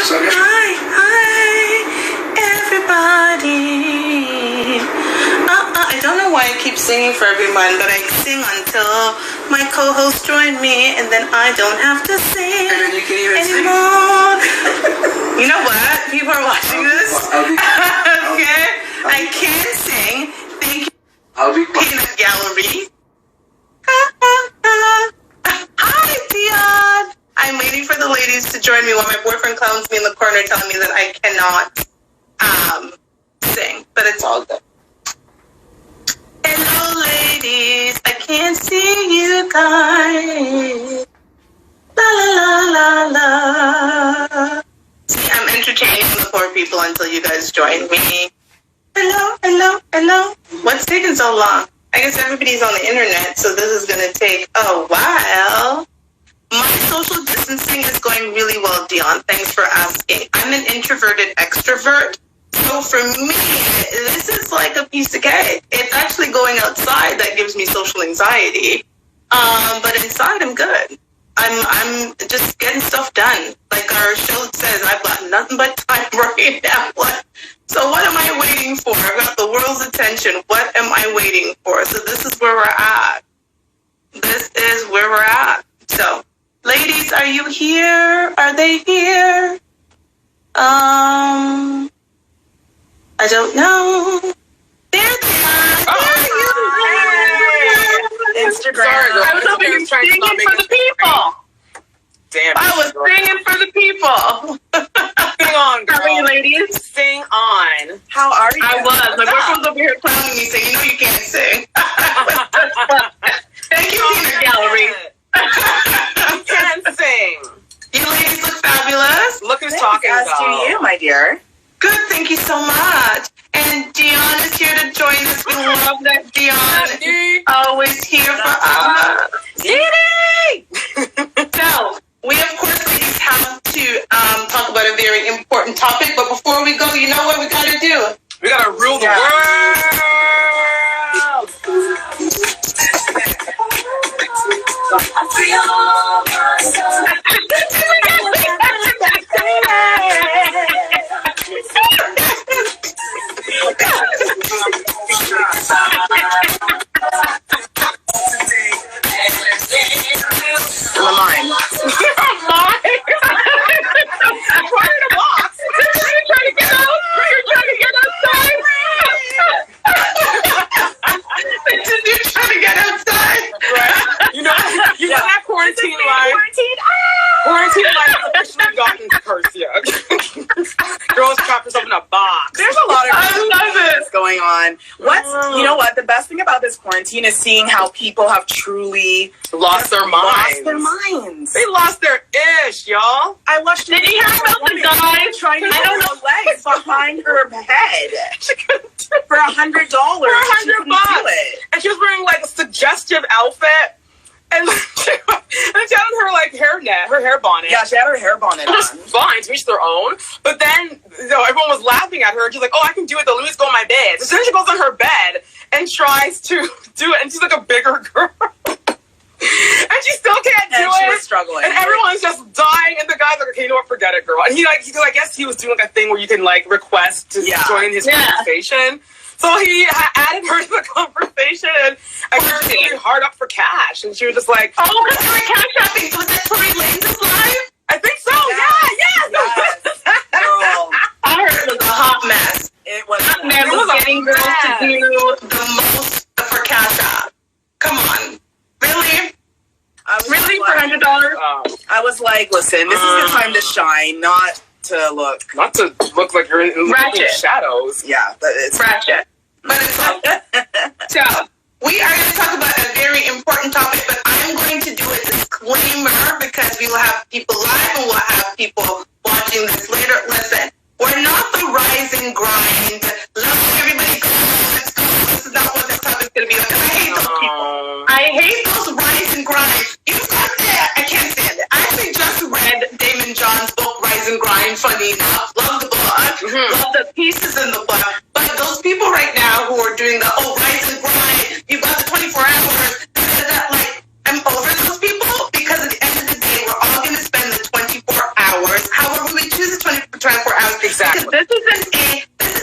everybody. I don't know why I keep singing for everyone, but I sing until my co-host join me, and then I don't have to sing anymore. You know what? People are watching this. Okay? I can sing. Thank you, Peanut Gallery. Hi, Dion. I'm waiting for the ladies to join me while my boyfriend clowns me in the corner telling me that I cannot sing, but it's all good. Hello, ladies. I can't see you guys. La la la la la. See, I'm entertaining the poor people until you guys join me. Hello, hello, hello. What's taking so long? I guess everybody's on the internet, so this is going to take a while. My social distancing is going really well, Dion. Thanks for asking. I'm an introverted extrovert. So for me, this is like a piece of cake. It's actually going outside that gives me social anxiety. But inside, I'm good. I'm just getting stuff done. Like our show says, I've got nothing but time right now. So what am I waiting for? I've got the world's attention. What am I waiting for? So this is where we're at. This is where we're at. So, ladies, are you here? Are they here? I don't know. There they are. Instagram. Sorry, girl. I was over here singing for the people. Damn. I was singing for the people. Sing on, girl. How are you, ladies? Sing on. How are you? I was. My boyfriend was over here clowning me, saying, "You know you can't sing." Thank you, Peanut Gallery. You can sing. You ladies look fabulous. Look who's talking, As though. to you, my dear. Good, thank you so much. And Dion is here to join us. We love that Dion is always here for us. Dee! So, we of course, ladies, have to talk about a very important topic. But before we go, you know what we gotta do? We gotta rule the Quarantine life has officially gotten to Persia. Girls trap herself in a box. There's a lot of it. going on. You know what? The best thing about this quarantine is seeing how people have truly Lost their minds. They lost their ish, y'all. I watched. Did you hear about the guy trying to I don't put her legs behind her head for $100? For $100 and she was wearing like a suggestive outfit. And she had her hair bonnet. Yeah, she had her hair bonnet on. Fine, to each their own. But then, everyone was laughing at her. And she's like, "Oh, I can do it. Though. Let me just go on my bed." So then she goes on her bed and tries to do it. And she's like a bigger girl. And she still can't do it. She was struggling. And everyone's just dying. And the guy's like, "Okay, you know what? Forget it, girl." And I guess he was doing like a thing where you can like request to join his conversation. So he added her to the conversation, and I was really hard up for cash, and she was just like, "Oh, because we were cash shopping. Was that Tory Lanez live?" I think so. Yes. Girl, I heard it was a hot mess. it was. That man was getting girls to do the most for cash app. Come on, really? Really for $100? I was like, listen, this is the time to shine, not to look like you're in Ratchet. shadows. Yeah, but it's Ratchet. But it's so, we are going to talk about a very important topic, but I'm going to do a disclaimer because we will have people live and we'll have people watching this later. Listen, we're not the rise and grind. Love everybody. Let's go. This is not what this topic's going to be like. I hate those people. I hate those rise and grind. You got that. I can't stand it. I actually just read Damon John's book, Rise and Grind, funny enough. Love the book. Love the pieces in the book. But those people right now who are doing the, rise and grind, you've got the 24 hours, like, I'm over those people because at the end of the day, we're all going to spend the 24 hours, however we choose the 24 24 hours. Exactly.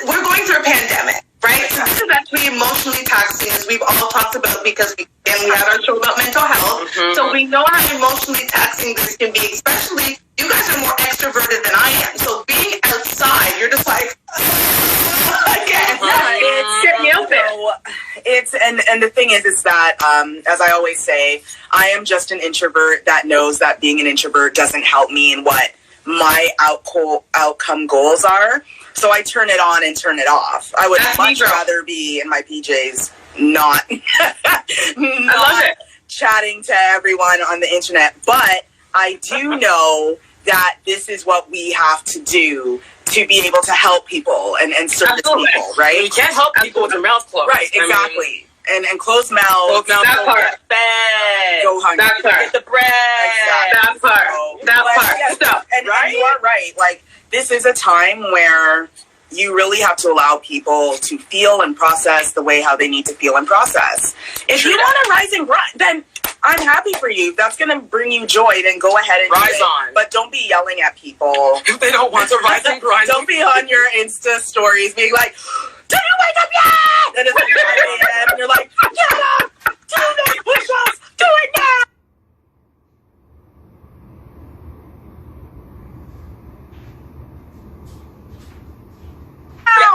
We're going through a pandemic, right? So this is actually emotionally taxing, as we've all talked about, because we had our show about mental health. Mm-hmm. So we know how emotionally taxing this can be, especially you guys are more extroverted than I am. So being outside, you're just like, again. It's and the thing is that as I always say, I am just an introvert that knows that being an introvert doesn't help me in what my outcome goals are. So I turn it on and turn it off. I would much rather be in my PJs, not chatting to everyone on the internet. But I do know that this is what we have to do to be able to help people and service people, right? You can't help people with your mouth closed. Right, exactly. And closed mouth. That part. Go hungry. That part. Get the bread. Exactly. That part. And you are right. Like, this is a time where you really have to allow people to feel and process the way how they need to feel and process. If you want to rise and grind, then I'm happy for you. If that's going to bring you joy, then go ahead and rise on. But don't be yelling at people. If they don't want to rise and grind. Don't be on your Insta stories being like, did you wake up yet? And it's like 9 a.m. and you're like, get up! Do those push-ups! Do it now!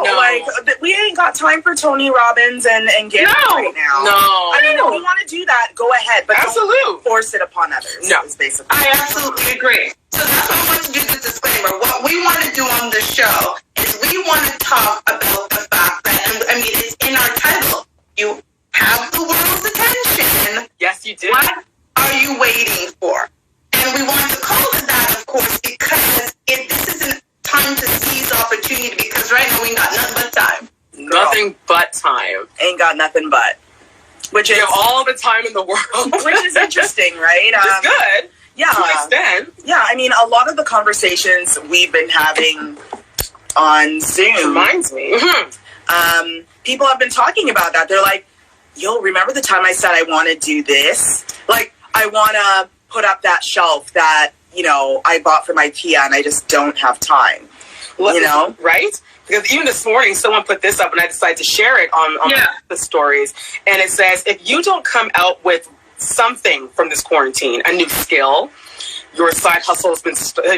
No. Like, we ain't got time for Tony Robbins and Gary right now. No. I mean, if you want to do that, go ahead. But don't force it upon others. No. Basically. I absolutely agree. So that's why I want to do the disclaimer. What we want to do on the show is we want to talk about the fact that, and I mean, it's in our title. You have the world's attention. Yes, you do. What are you waiting for? And we want to call it that, of course, because this isn't time to seize opportunity, because right now we got nothing but time. Nothing but time. Ain't got nothing but. Which is all the time in the world. Which is interesting, right? It's good. Yeah. To an extent. Yeah, I mean, a lot of the conversations we've been having on Zoom reminds me. People have been talking about that. They're like, yo, remember the time I said I want to do this? Like, I want to put up that shelf that, you know, I bought from IKEA and I just don't have time. Well, you know? Right? Because even this morning, someone put this up and I decided to share it on the stories. And it says, if you don't come out with something from this quarantine, a new skill, your side hustle has been,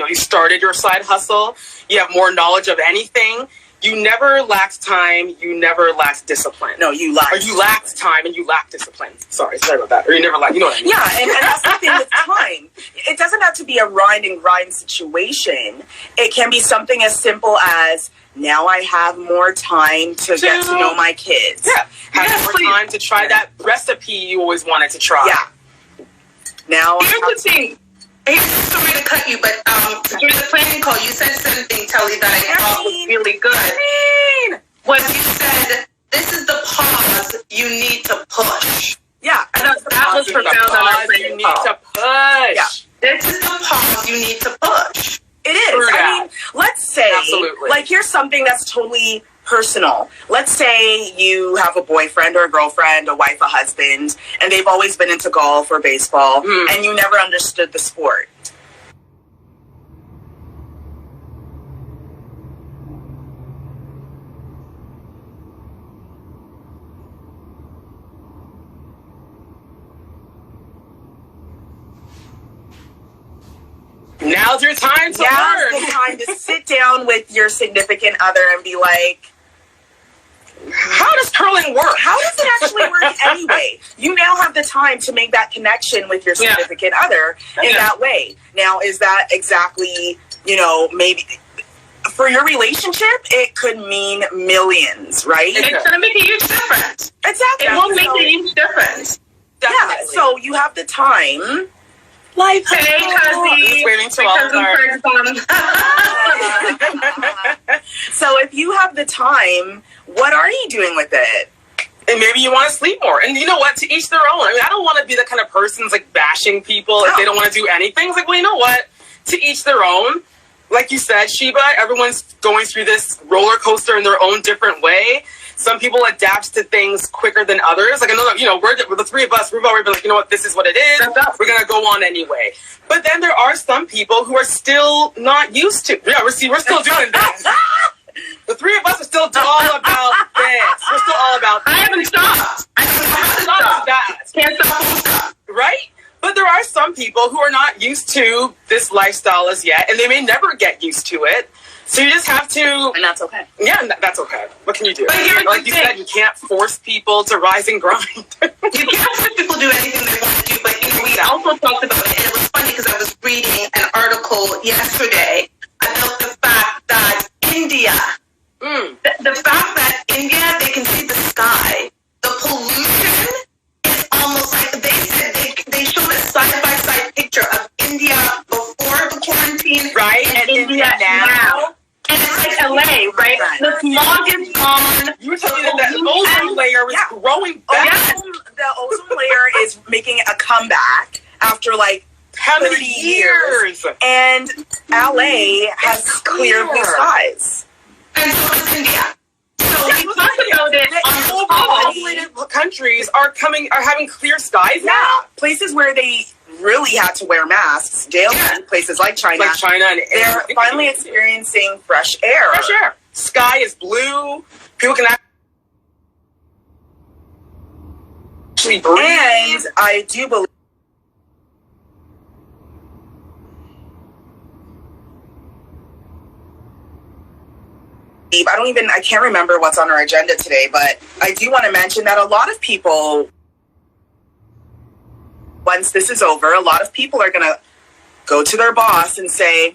you started your side hustle, you have more knowledge of anything, you never lacked time, you never lacked discipline. No, you lacked. Or you lacked time and you lacked discipline. Sorry about that. Or you never lacked, you know what I mean? Yeah, and that's the thing with time. It doesn't have to be a grind and grind situation. It can be something as simple as, now I have more time to get to know my kids. Yeah, have more time to try that recipe you always wanted to try. Yeah. Now, here's the thing. Sorry to cut you, but during the planning call, you said something, Telly, that I thought was really good. When you said, this is the pause you need to push. Yeah, and that was profound on our planning call. You need to push. Yeah. This is the pause you need to push. It is. Yeah. I mean, let's say, absolutely. Like, here's something that's totally personal. Let's say you have a boyfriend or a girlfriend, a wife, a husband, and they've always been into golf or baseball, and you never understood the sport. Now's your time to learn. Now's the time to sit down with your significant other and be like, how does curling work? How does it actually work anyway? You now have the time to make that connection with your significant other in that way. Now, is that exactly, you know, maybe for your relationship, it could mean millions, right? It's going to make a huge difference. Exactly. It will make a huge difference. Definitely. Yeah, so you have the time. Life. Hey, Cuzzy. Waiting till all So if you have the time, what are you doing with it? And maybe you want to sleep more. And you know what? To each their own. I mean, I don't want to be the kind of person that's like bashing people if they don't want to do anything. It's like, well, you know what? To each their own. Like you said, Sheba, everyone's going through this roller coaster in their own different way. some people adapt to things quicker than others. Like, I know, you know, we're the three of us, we've already been like, you know what, this is what it is. We're going to go on anyway. But then there are some people who are still not used to. Yeah, we're still doing this. The three of us are still all about this. We're still all about this. I haven't stopped. Can't stop. Right? But there are some people who are not used to this lifestyle as yet, and they may never get used to it. So you just have to... And that's okay. Yeah, that's okay. What can you do? But like you said, you can't force people to rise and grind. You can't force people to do anything they want to do, but you know, we also talked about it, and it was funny because I was reading an article yesterday about the fact that India... The fact that India, they can see the sky. The pollution is almost like they said they showed a side-by-side picture of India before the quarantine, right? And India now. And it's like LA, right? The smog is gone. You were telling me that the ozone layer is growing back. The ozone layer is making a comeback after like how many years? And LA has clear blue skies. And so is India. So we talked about it. Overpopulated countries are having clear skies now. Places where they really had to wear masks daily. Places like China. And they're finally experiencing fresh air. Fresh air. Sky is blue. People can actually breathe. And I do believe. I can't remember what's on our agenda today, but I do want to mention that a lot of people, once this is over, a lot of people are going to go to their boss and say,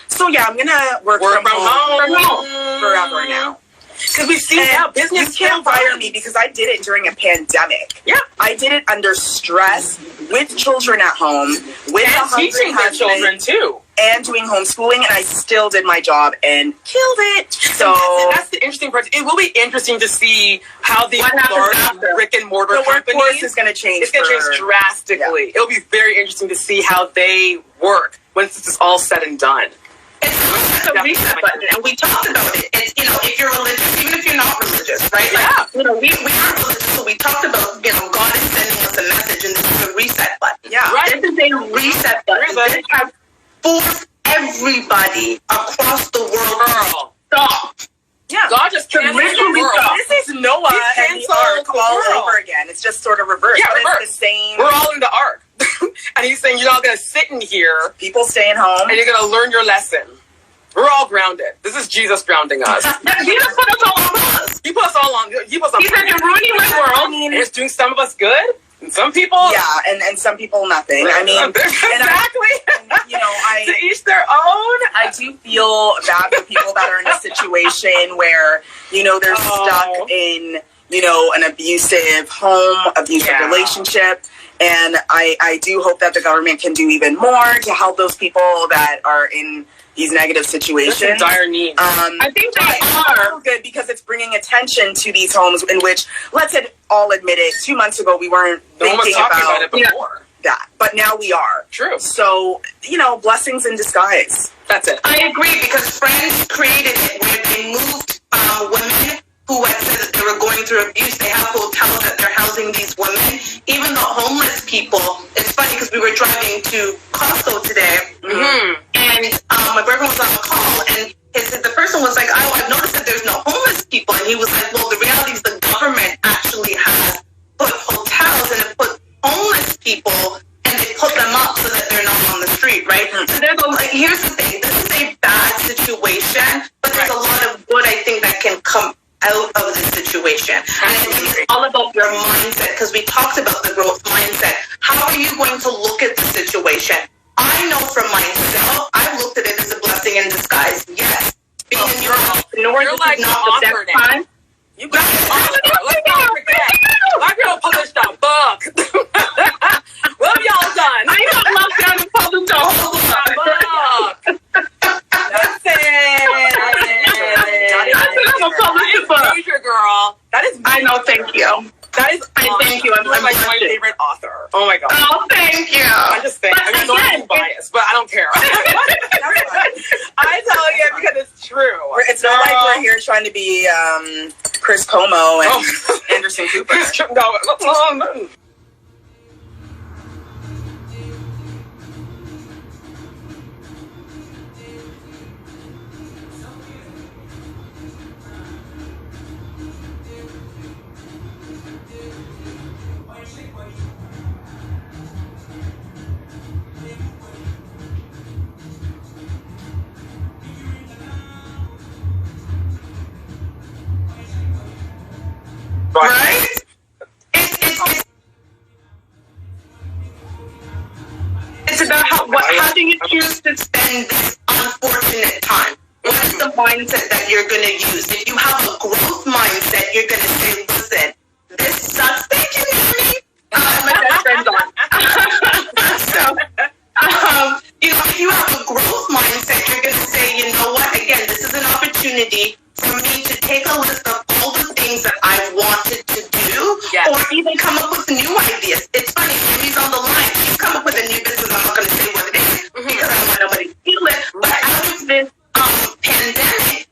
so yeah, I'm going to work from home forever now. Because we see now business you can't fire me because I did it during a pandemic. Yeah. I did it under stress with children at home, with and teaching their children too. And doing homeschooling, and I still did my job and killed it. So that's the interesting part. It will be interesting to see how the large brick and mortar workforce is going to change. It's going to change drastically. It'll be very interesting to see how they work once this is all said and done. It's a reset button, and we talked about it. It's, you know, if you're religious, even if you're not religious, right? Like, you know, we aren't religious, so we talked about, you know, God is sending us a message, and this is a reset button. Yeah, right. This is a reset button. This has forced everybody across the world. Stop. Yeah, God just canceled the world. This is Noah and the ark all over again. It's just sort of reversed. Yeah, but it's the same. We're all in the ark. And he's saying you're not going to sit in here. People staying home. And you're going to learn your lesson. We're all grounded. This is Jesus grounding us. Jesus put us all on us. He put us all on. He said you're ruining my world. And it's doing some of us good. And some people... Yeah, and some people nothing. I mean... Exactly. You know, to each their own. I do feel bad for people that are in a situation where, you know, they're stuck in, you know, an abusive home, abusive relationship. And I do hope that the government can do even more to help those people that are in these negative situations. It's in dire need. I think they are good because it's bringing attention to these homes in which, let's all admit it, 2 months ago we weren't thinking about it before. That, but now we are. True. So, you know, blessings in disguise. That's it. I agree, because Friends created it where they moved women who had said that they were going through abuse. They have hotels that they're housing these women. Even the homeless people. It's funny because we were driving to Costco today, and my boyfriend was on the call, and the person was like, "Oh, I've noticed that there's no homeless people," and he was like, "Well, the reality is the government actually has put hotels and it put homeless people, and they put them up so that they're not on the street, right?" So there's here's the thing: this is a bad situation, but there's a lot of good, I think, that can come out of this situation. And I think it's all about your mindset, because we talked about the growth mindset. How are you going to look at the situation? I know from myself, I've looked at it as a blessing in disguise. Yes. Being in your entrepreneur, you're like not the best time. You got let's not forget. My girl published a book. What have y'all done? I don't love that to publish a whole book. That's it. Major girl. That is. I know. Thank you. That is. Thank you. I'm like my favorite author. Oh my god. Oh, thank you. I just think I'm not biased, but I don't care. I tell you because it's true. It's not like we're here trying to be Chris Como and Anderson Cooper. No. Right? It's about how do you choose to spend this unfortunate time? What's the mindset that you're going to use? If you have a growth mindset, you're going to say, listen, this sucks. Thank you, Mary. My best friend's on. If you have a growth mindset, you're going to say, you know what? Again, this is an opportunity for me to take a list of all the things that I've wanted to do, or even come up with new ideas. It's funny, Jimmy's on the line. She's come up with a new business. I'm not going to say what it is because I don't want nobody to steal it. But out of this pandemic,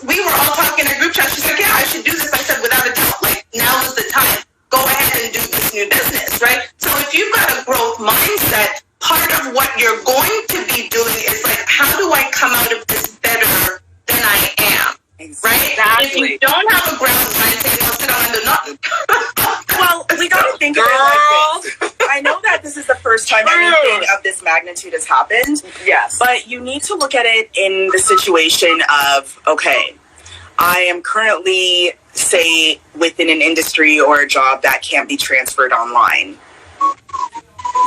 we were all talking in a group chat. She's like, yeah, I should do this. I said, without a doubt, like, now is the time. Go ahead and do this new business, right? So if you've got a growth mindset, part of what you're going to be doing is like, how do I come out of this better than I am? Right? Exactly. If you don't have a growth mindset, you'll sit down and do nothing. Well, we got to think of it like this. I know that this is the first time anything of this magnitude has happened. Yes. But you need to look at it in the situation of, okay, I am currently, say, within an industry or a job that can't be transferred online.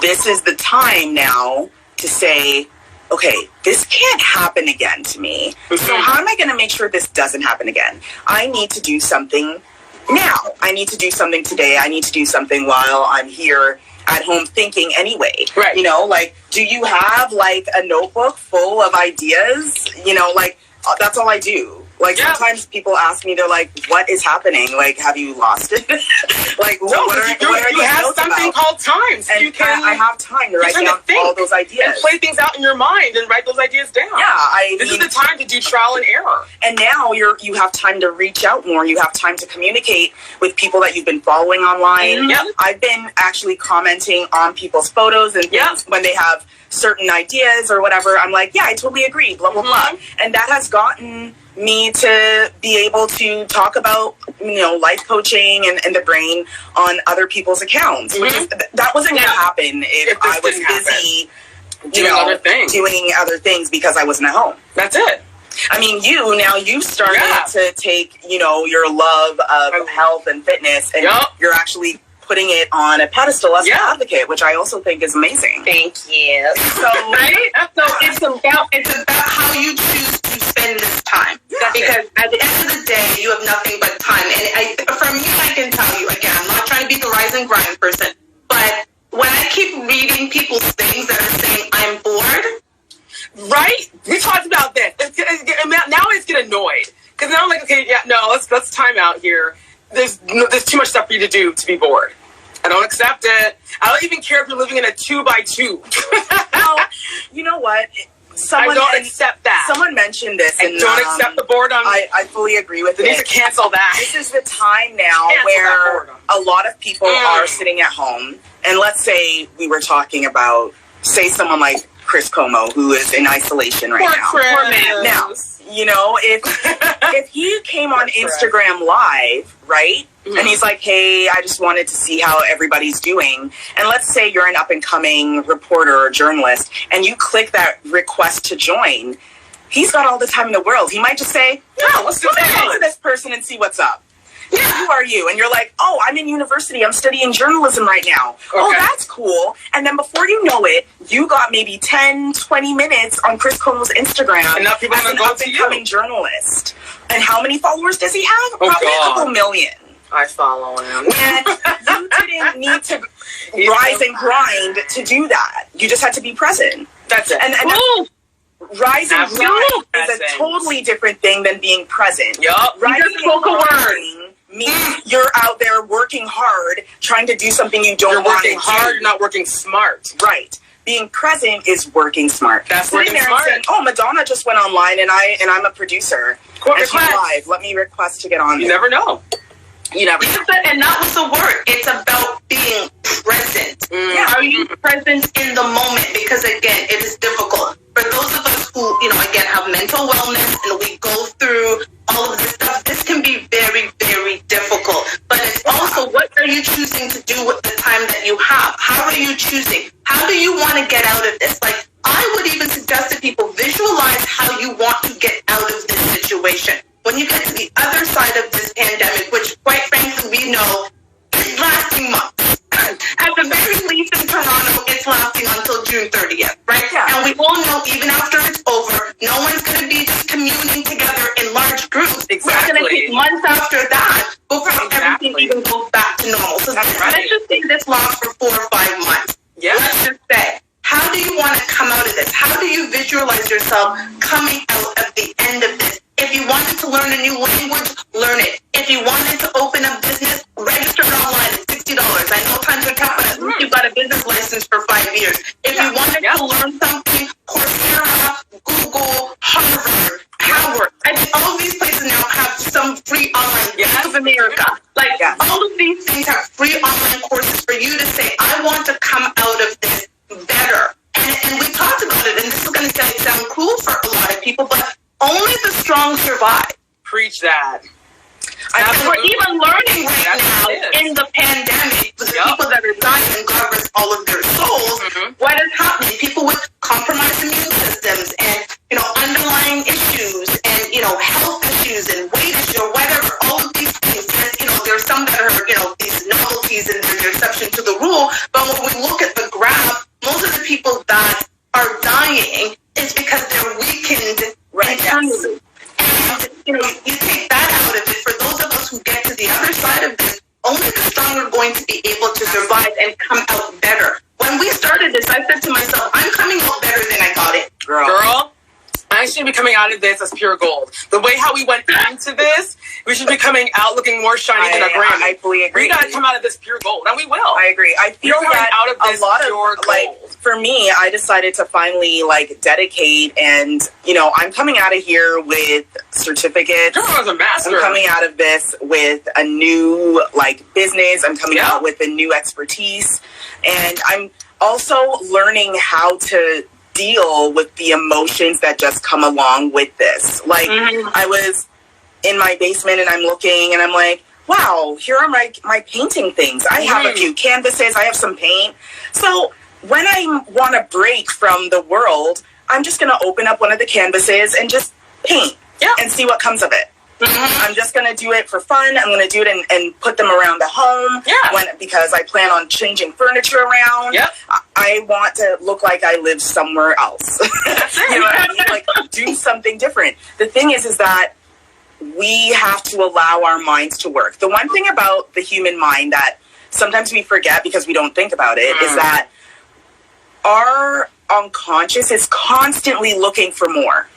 This is the time now to say, okay, this can't happen again to me. So how am I going to make sure this doesn't happen again? I need to do something now. I need to do something today. I need to do something while I'm here at home thinking anyway. Right. You know, like, do you have like a notebook full of ideas? You know, like, that's all I do. Like, sometimes people ask me, they're like, what is happening? Like, have you lost it? Like, no, what are you have something about? called time. So and you can, I have time to write down all those ideas. And play things out in your mind and write those ideas down. Yeah, this is the time to do trial and error. And now you have time to reach out more. You have time to communicate with people that you've been following online. Yep. I've been actually commenting on people's photos and things when they have certain ideas or whatever. I'm like, yeah, I totally agree, blah, blah, blah. And that has gotten me to be able to talk about, you know, life coaching and the brain on other people's accounts. That wasn't going to happen if I was busy doing other things because I wasn't at home. That's it. I mean, you started to take, you know, your love of health and fitness and you're actually putting it on a pedestal as an advocate, which I also think is amazing. Thank you. So, so it's about how you choose to spend this time. Because at the end of the day, you have nothing but time. And for me, I can tell you, again, I'm not trying to be the rise and grind person, but when I keep reading people's things that are saying, I'm bored. Right? We talked about this. Now I get annoyed. Because now I'm like, okay, let's time out here. There's too much stuff for you to do to be bored. I don't accept it. I don't even care if you're living in a 2x2. Well, you know what? I don't accept that. Someone mentioned this. I don't accept the boredom. I fully agree with it. They need to cancel that. This is the time now where a lot of people are sitting at home. And let's say we were talking about, say, someone like Chris Como, who is in isolation right now. Poor man. Now, you know, if he came on Instagram Live, right? And he's like, hey, I just wanted to see how everybody's doing. And let's say you're an up-and-coming reporter or journalist, and you click that request to join. He's got all the time in the world. He might just say, let's go to this person and see what's up. Yeah, who are you? And you're like, oh, I'm in university. I'm studying journalism right now. Okay. Oh, that's cool. And then before you know it, you got maybe 10, 20 minutes on Chris Como's Instagram and now people as an up-and-coming journalist. And how many followers does he have? Probably a couple million. I follow him. And you didn't need to rise and grind to do that. You just had to be present. That's it. And rise and grind is a totally different thing than being present. Yup. Rising and grinding means you're out there working hard, trying to do something you don't want to do. You're working hard, you're not working smart. Right. being present is working smart. That's Sitting working there smart. and saying, oh, Madonna just went online and I'm a producer. Cool, and she's live. Let me request to get on. You never know. You never know. And that was the word. It's about being present. Yeah. Are you present in the moment? Because again, it is difficult. For those of us who, again, have mental wellness and we go through all of this stuff, this can be very, very difficult. But it's also, what are you choosing to do with the time that you have? How are you choosing? How do you want to get out of this? Like, I would even suggest to people, visualize how you want to get out of this situation. When you get to the other side of this pandemic, which quite frankly we know is lasting months. At the very least in Toronto, it's lasting until June 30th, right? Yeah. And we all know even after it's over, no one's going to be just communing together in large groups. Exactly. It's going to take months after that before everything even goes back to normal. So let's just say this lasts for 4 or 5 months. Yeah. Let's just say, how do you want to come out of this? How do you visualize yourself coming out of the end of this? If you wanted to learn a new language, learn it. If you wanted to open a business, register it online at $60. I know times are tough, but at least you've got a business license for 5 years. If you wanted to learn something, Coursera, Google, Harvard, Howard. I mean, all of these places now have some free online. Bank of America. Like, all of these things have free online courses for you to say, I want to come out of this better. And we talked about it, and this is going to sound cool for a lot of people, but only the strong survive. Preach that. We're even learning right now in the pandemic, the people that are dying, and God rest all of their souls, what is happening? People with compromised immune systems and, underlying issues and, health issues and weight issues or whatever, all of these things. And, there's some that are, these novelties and there's an exception to the rule. But when we look at the graph, most of the people that are dying is because they're weakened internally. And, you take that out of it. For those of us who get to the other side of this, only the strong are going to be able to survive and come out better. When we started this, I said to myself, I'm coming out better than I got it. Girl, I should be coming out of this as pure gold. The way how we went into this, we should be coming out looking more shiny than a Grammy. I fully agree. We gotta come out of this pure gold, and we will. I agree. I feel that out of this a lot pure of gold. for me, I decided to finally dedicate, and I'm coming out of here with certificates. Girl, I was a master. I'm coming out of this with a new business. I'm coming out with a new expertise, and I'm also learning how to deal with the emotions that just come along with this. I was in my basement and I'm looking and I'm like, wow, here are my painting things. I have a few canvases. I have some paint. So when I want to break from the world, I'm just going to open up one of the canvases and just paint and see what comes of it. I'm just going to do it for fun. I'm going to do it and put them around the home because I plan on changing furniture around. I want to look like I live somewhere else. You know what I mean? Do something different. The thing is that we have to allow our minds to work. The one thing about the human mind that sometimes we forget because we don't think about it is that our unconscious is constantly looking for more.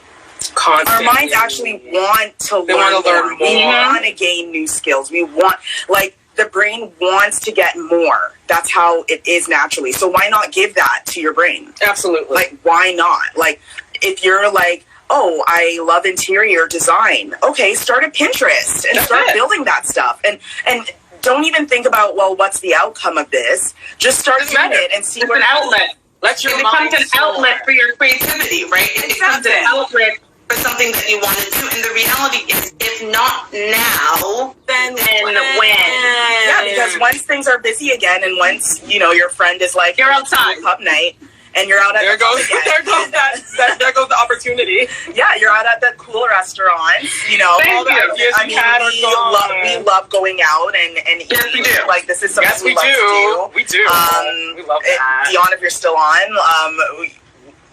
Constantly. Our minds actually want to learn more. We want to gain new skills. We want, the brain wants to get more. That's how it is naturally. So why not give that to your brain? Absolutely. Why not? If you're oh, I love interior design. Okay, start a Pinterest and start building that stuff. And don't even think about, what's the outcome of this? Just start doing it and see what an outlet. Let your it becomes an outlet for your creativity, right? It becomes an outlet for something that you want to do. And the reality is, if not now, then when? Yeah, because once things are busy again, and once your friend is you're outside pub night, and you're out at there goes the opportunity. Yeah, you're out at the cool restaurants. All that. We love going out and yes, we do. This is something we love to do. We do. We love that. Dion, if you're still on,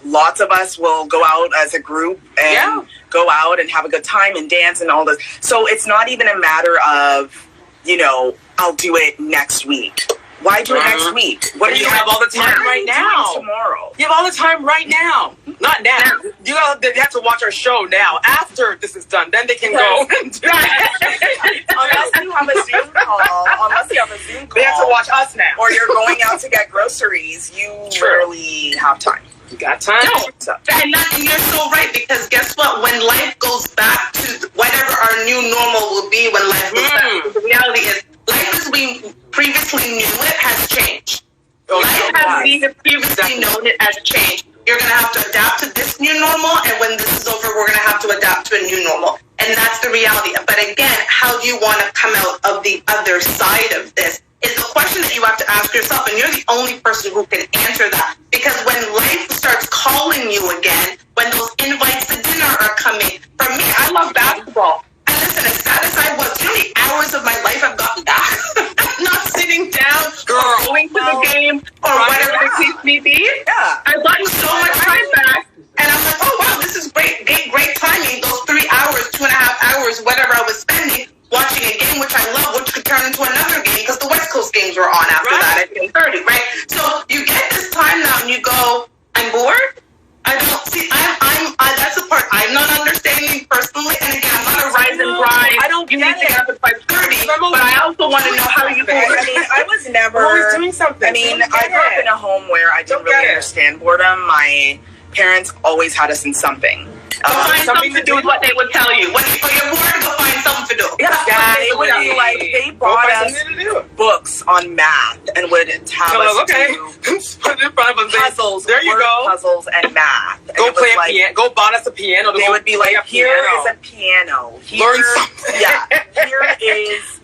lots of us will go out as a group and go out and have a good time and dance and all this. So it's not even a matter of, I'll do it next week. Why do it next week? What do you have all the time right now? Tomorrow. You have all the time right now. Not now. They have to watch our show now. After this is done, then they can go and do it. Unless you have a Zoom call. They have to watch us now. Or you're going out to get groceries. You rarely have time. You got time? No. And you're so right, because guess what? When life goes back to whatever our new normal will be, when life goes back, the reality is life as we previously knew it has changed. Life as we have previously known it has changed. You're going to have to adapt to this new normal, and when this is over, we're going to have to adapt to a new normal. And that's the reality. But again, how do you want to come out of the other side of this is the question that you have to ask yourself, and you're the only person who can answer that. Because when life starts calling you again, when those invites to dinner are coming, for me, I love basketball. And listen, as sad as I was, you know how many hours of my life I've gotten back? Not sitting down or going to the game or whatever the case may be. Yeah. I've gotten so much time back. And I'm like, oh, wow, this is great timing. Those 3 hours, 2.5 hours, whatever I was spending watching a game, which I love, which could turn into another game because the West Coast games were on after that at 10:30, right? So you get this time now and you go, I'm bored? I don't see, that's the part I'm not understanding personally. And again, I'm not a rise and grind. I don't get it. Up at 5:30, but I also want to know how you bored. I mean, I was never always doing something. I mean, I grew up in a home where I didn't really understand boredom. My parents always had us in something. Find something to do with what they would tell you. When you're bored, go find something to do. Yeah, it would be like they bought us books on math and would have us do puzzles. There you go. Puzzles and math. Go and play a piano. Go buy us a piano. They would be like, here is a piano. Learn something. Yeah. Here is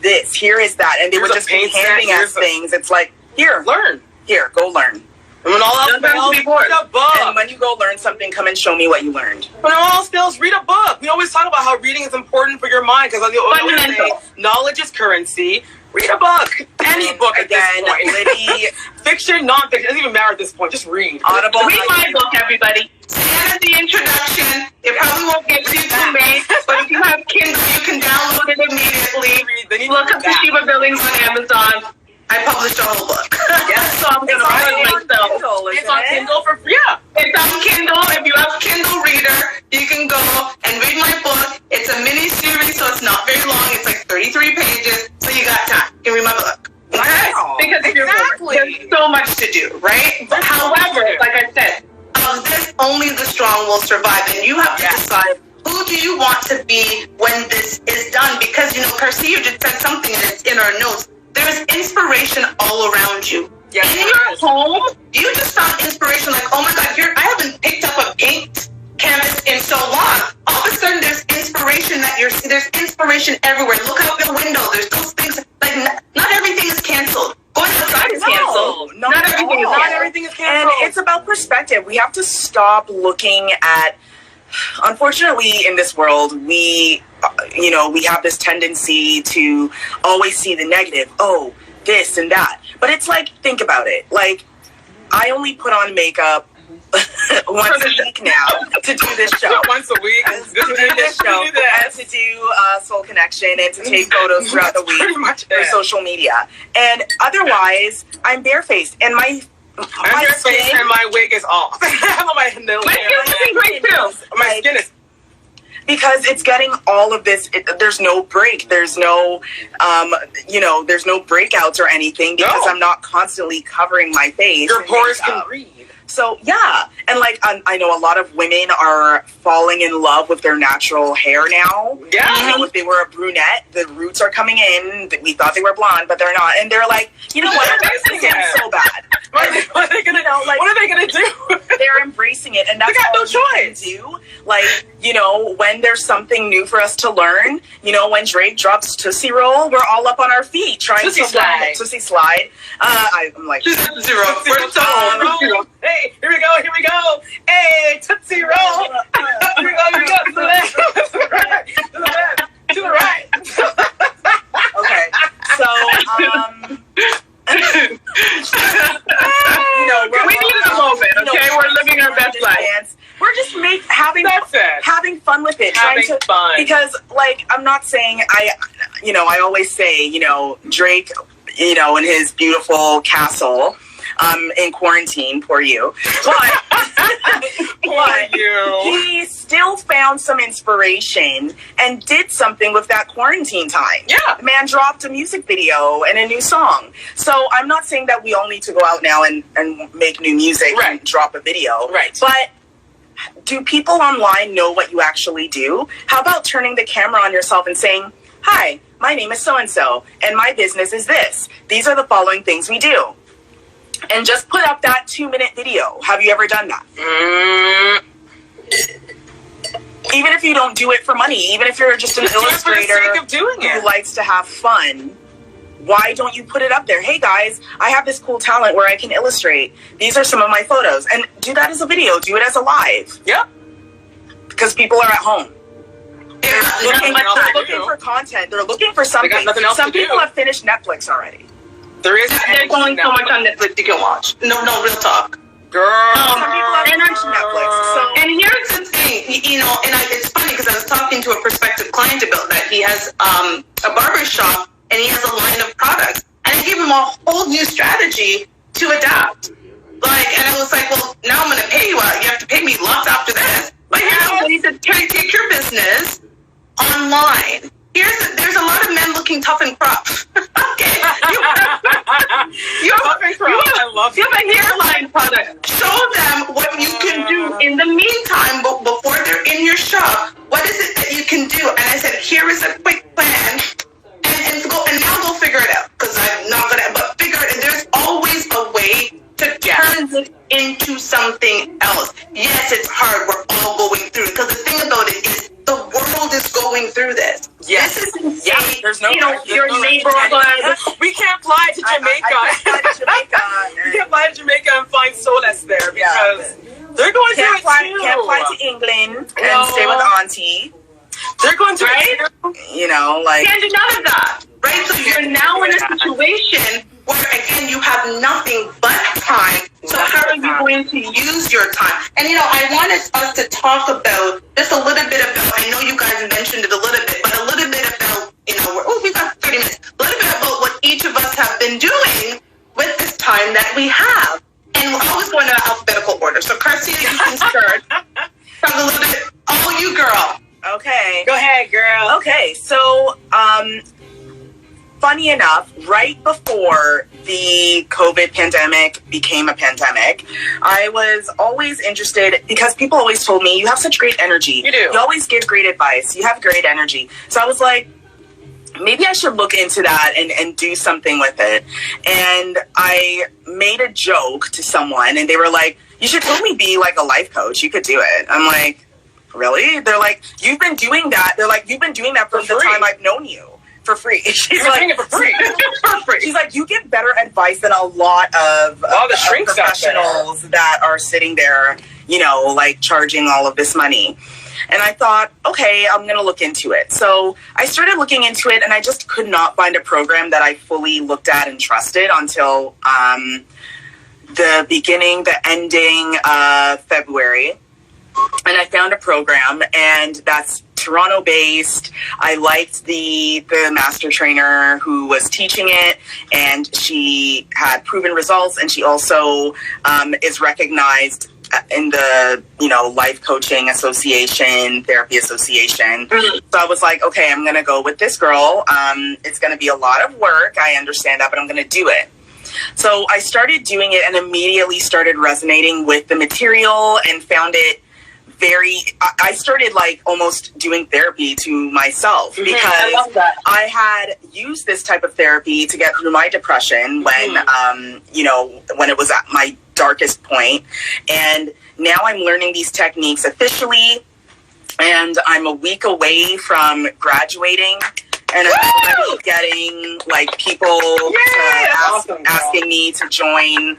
this. Here is that. And they would just be handing us things. It's like, here, learn. Here, go learn. And when all else fails, read a book. And when you go learn something, come and show me what you learned. When all else fails, read a book. We always talk about how reading is important for your mind because knowledge is currency. Read a book. Any book at this point. Liddy, fiction, non-fiction. It doesn't even matter at this point. Just read. Audible. Read my book, everybody. Scan the introduction. It probably won't get to you too late, but if you have Kindle, you can download it immediately. Look up the Shiva Billings on Amazon. I published a whole book. Yes, so I'm going to write it myself. It's on Kindle for free. Yeah. It's on Kindle. If you have a Kindle reader, you can go and read my book. It's a mini series, so it's not very long. It's like 33 pages, so you got time. You can read my book. Wow. Because you're bored. There's so much to do, right? But however, like I said, of this, only the strong will survive, and you have to decide who do you want to be when this is done. Because, you know, Percy, you just said something that's in our notes. There's inspiration all around you. Yes. In your home, you just found inspiration like, oh my God, I haven't picked up a paint canvas in so long. All of a sudden, there's inspiration there's inspiration everywhere. Look out the window. There's those things. Like, not everything is canceled. Going outside is canceled. Not everything is canceled. And it's about perspective. We have to stop looking at, unfortunately, in this world, we have this tendency to always see the negative. Oh, this and that. But it's like, think about it. Like, I only put on makeup once a week now to do this show. Once a week. To do this show. And to do Soul Connection and to take photos throughout the week for social media. And otherwise, I'm barefaced. And my face and my wig is off. I have my nails. My skin is looking great too. My skin is. Because it's getting all of this. There's no break. There's no, there's no breakouts or anything because I'm not constantly covering my face. Your pores can breathe. So, yeah. And, like, I know a lot of women are falling in love with their natural hair now. Yeah. You know, if they were a brunette, the roots are coming in. We thought they were blonde, but they're not. And they're like, you know what? This is so bad. What are they going to do? They're embracing it. And that's they got no choice. Do. Like, you know, when there's something new for us to learn, you know, when Drake drops Tootsie Roll, we're all up on our feet trying to slide. Tootsie Slide. I'm like, Tootsie Roll. We're so Hey, here we go. Hey, Tootsie Roll. Here we go. To the left. To the right. To the right. Okay. So, we need a moment, okay? We're living our best life. We're just having fun with it. Having fun. Because, like, I'm not saying I always say, Drake, you know, in his beautiful castle. In quarantine, poor you. But he still found some inspiration and did something with that quarantine time. Yeah. The man dropped a music video and a new song. So I'm not saying that we all need to go out now and make new music and drop a video. Right. But do people online know what you actually do? How about turning the camera on yourself and saying, hi, my name is so-and-so, and my business is this. These are the following things we do. And just put up that 2-minute video. Have you ever done that? Even if you don't do it for money, even if you're just an illustrator who likes to have fun, why don't you put it up there? Hey guys, I have this cool talent where I can illustrate. These are some of my photos. And do that as a video. Do it as a live. Yep. Because people are at home. They're looking for content. They're looking for something. Some people have finished Netflix already. There's only so much on Netflix you can watch. No, real talk. Girl. Some people have finished Netflix. So. And here's the thing, you know, and it's funny because I was talking to a prospective client about that. He has a barber shop and he has a line of products. And I gave him a whole new strategy to adapt. And I was like, well, now I'm going to pay you out. You have to pay me lots after this. But here's a way to take your business online. There's a lot of men looking tough and rough. Okay. You have a hairline product. Show them what you can do in the meantime, before they're in your shop. What is it that you can do? And I said, here is a quick plan. And now go figure it out. Because I'm not going to, but figure it out. There's always a way to turn this into something else. Yes, it's hard. We're all going through it. Because the thing about it is, the world is going through this. Yes. This is insane. Yeah, there's no, your neighborhood. We can't fly to Jamaica. We can't fly to Jamaica and find solace there because they're going through it too. Can't fly to England and stay with Auntie. They're going through it too. You know, Can't do none of that. Right? So you're now in a situation where, again, you have nothing but time. So how are you going to use your time? And, you know, I wanted us to talk about just a little bit about, I know you guys mentioned it a little bit, but a little bit about, you know, we've got 30 minutes, a little bit about what each of us have been doing with this time that we have. And we're always going to alphabetical order. So, Garcia, you can start. Talk a little bit. Oh, you girl. Okay. Go ahead, girl. Okay, so, funny enough, right before the COVID pandemic became a pandemic, I was always interested because people always told me, you have such great energy. You do. You always give great advice. You have great energy. So I was like, maybe I should look into that and do something with it. And I made a joke to someone and they were like, you should totally be like a life coach. You could do it. I'm like, really? They're like, you've been doing that. They're like, you've been doing that from the time I've known you. For free. She's like, doing it for free. For free. She's like, you give better advice than a lot of the shrinks professionals that are sitting there, you know, like charging all of this money. And I thought, okay, I'm going to look into it. So I started looking into it and I just could not find a program that I fully looked at and trusted until the ending of February. And I found a program and that's Toronto based. I liked the master trainer who was teaching it and she had proven results and she also is recognized in the, you know, life coaching association, therapy association. Mm-hmm. So I was like, okay, I'm going to go with this girl. It's going to be a lot of work. I understand that, but I'm going to do it. So I started doing it and immediately started resonating with the material and found it I started like almost doing therapy to myself because I had used this type of therapy to get through my depression when, you know, when it was at my darkest point. And now I'm learning these techniques officially and I'm a week away from graduating. And I'm already getting like people asking me to join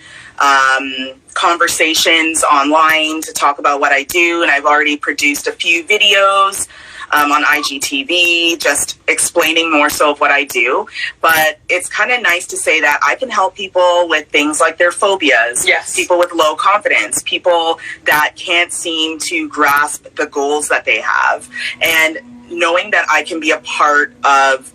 conversations online to talk about what I do. And I've already produced a few videos on IGTV, just explaining more so of what I do. But it's kind of nice to say that I can help people with things like their phobias, people with low confidence, people that can't seem to grasp the goals that they have. And knowing that I can be a part of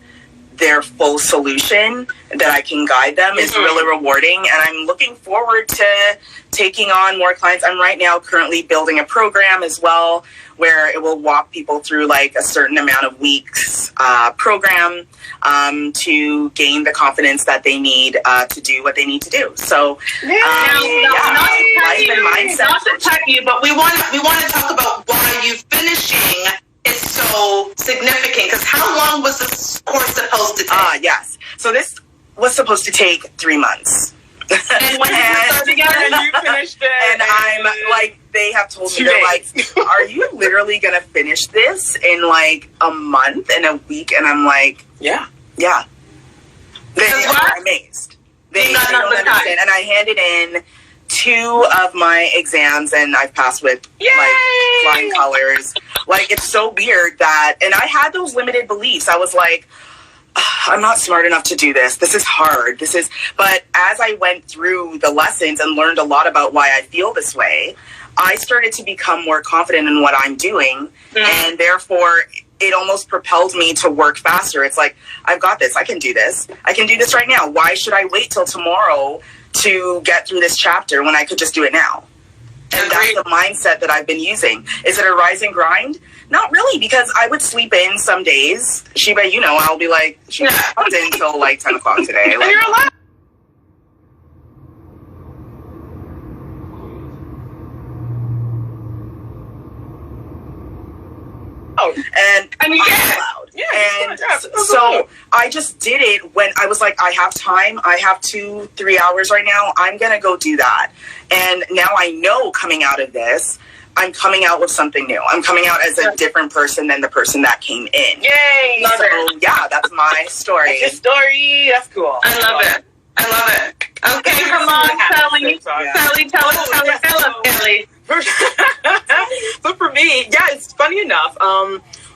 their full solution, that I can guide them, is really rewarding. And I'm looking forward to taking on more clients. I'm right now currently building a program as well, where it will walk people through like a certain amount of weeks program to gain the confidence that they need to do what they need to do. So, not to cut you, but we want to talk about why you finishing is so significant. Because how long was this course supposed to take? Yes. So this was supposed to take 3 months. And when you finished it, and I'm like, they have told me, they're like, are you literally gonna finish this in like a month and a week? And I'm like, yeah. They are amazed. They don't understand. And I handed in 2 of my exams and I've passed with like flying colors. Like, it's so weird that, and I had those limited beliefs. I was like, I'm not smart enough to do this. This is hard. But as I went through the lessons and learned a lot about why I feel this way, I started to become more confident in what I'm doing. And therefore, it almost propelled me to work faster. It's like, I've got this. I can do this. I can do this right now. Why should I wait till tomorrow to get through this chapter when I could just do it now? And that's the mindset that I've been using. Is it a rise and grind? Not really, because I would sleep in some days. Sheba, you know, I'll be like, she slept in until like 10 o'clock today. Like, you're allowed. And I'm allowed. And so I just did it when I was like, I have time. I have 2-3 hours right now. I'm going to go do that. And now I know coming out of this, I'm coming out with something new. I'm coming out as a different person than the person that came in. Yay! So yeah, that's my story. That's your story. That's cool. I love it. Okay, come on, Sally. Sally, tell us, Sally. So for me, it's funny enough.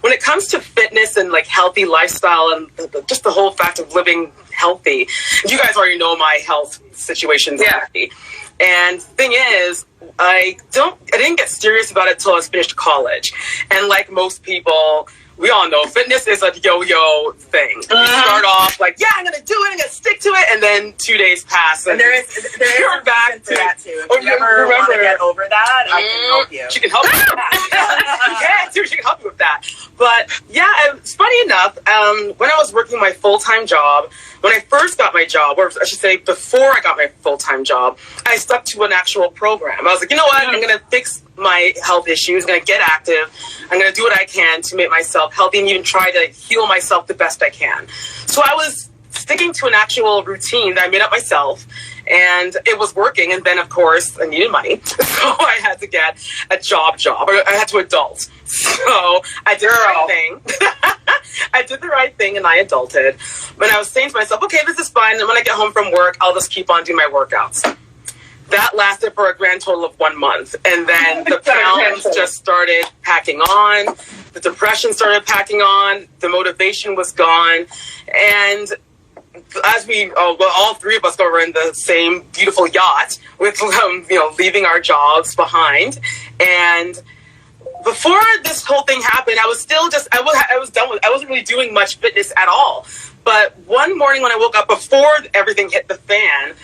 When it comes to fitness and like healthy lifestyle and just the whole fact of living healthy, you guys already know my health situation's healthy. And the thing is, I didn't get serious about it till I was finished college. And like most people, we all know fitness is a yo-yo thing. You start off like, I'm going to do it, I'm going to stick to it, and then 2 days pass. And there is you're back to that too. If you ever want to get over that, I can help you. She can help you with that. She can help you with that. But it's funny enough, when I was working my full-time job, when I first got my job, or I should say before I got my full-time job, I stuck to an actual program. I was like, you know what, I'm going to fix my health issues, I'm going to get active, I'm going to do what I can to make myself healthy and even try to heal myself the best I can. So I was sticking to an actual routine that I made up myself, and it was working. And then, of course, I needed money, so I had to get a job, or I had to adult. So I did the right thing. I did the right thing, and I adulted. But I was saying to myself, okay, this is fine. And when I get home from work, I'll just keep on doing my workouts. That lasted for a grand total of 1 month. And then the pounds just started packing on. The depression started packing on. The motivation was gone. And as all 3 of us were in the same beautiful yacht with, leaving our jobs behind. And before this whole thing happened, I was still I was done with, I wasn't really doing much fitness at all. But one morning when I woke up, before everything hit the fan,